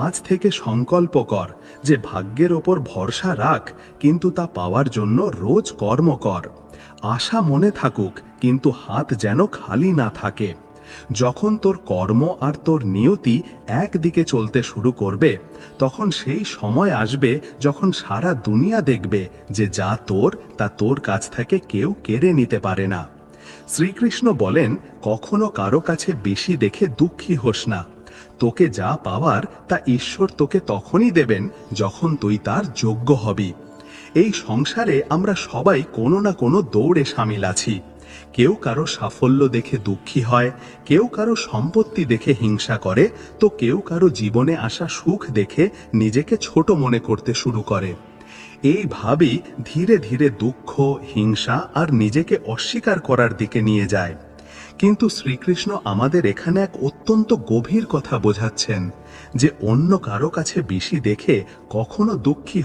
আজ থেকে সংকল্প কর যে ভাগ্যের ওপর ভরসা রাখ, কিন্তু তা পাওয়ার জন্য রোজ কর্ম কর। আশা মনে থাকুক, কিন্তু হাত যেন খালি না থাকে। যখন তোর কর্ম আর তোর নিয়তি একদিকে চলতে শুরু করবে, তখন সেই সময় আসবে যখন সারা দুনিয়া দেখবে যে যা তোর তা তোর কাছ থেকে কেউ কেড়ে নিতে পারে না। শ্রীকৃষ্ণ বলেন, কখনো কারো কাছে বেশি দেখে দুঃখী হোস না। তোকে যা পাওয়ার তা ঈশ্বর তোকে তখনই দেবেন যখন তুই তার যোগ্য হবি। এই সংসারে আমরা সবাই কোনো না কোনো দৌড়ে সামিল আছি। কেউ কারো সাফল্য দেখে দুঃখী হয়, কেউ কারো সম্পত্তি দেখে হিংসা করে, তো কেউ কারো জীবনে আসা সুখ দেখে নিজেকে ছোট মনে করতে শুরু করে। এইভাবেই ধীরে ধীরে দুঃখ, হিংসা আর নিজেকে অস্বীকার করার দিকে নিয়ে যায়। কিন্তু শ্রীকৃষ্ণ আমাদের এখানে এক অত্যন্ত গভীর কথা বোঝাচ্ছেন, যে অন্য কারো কাছে বেশি দেখে কখনো দুঃখী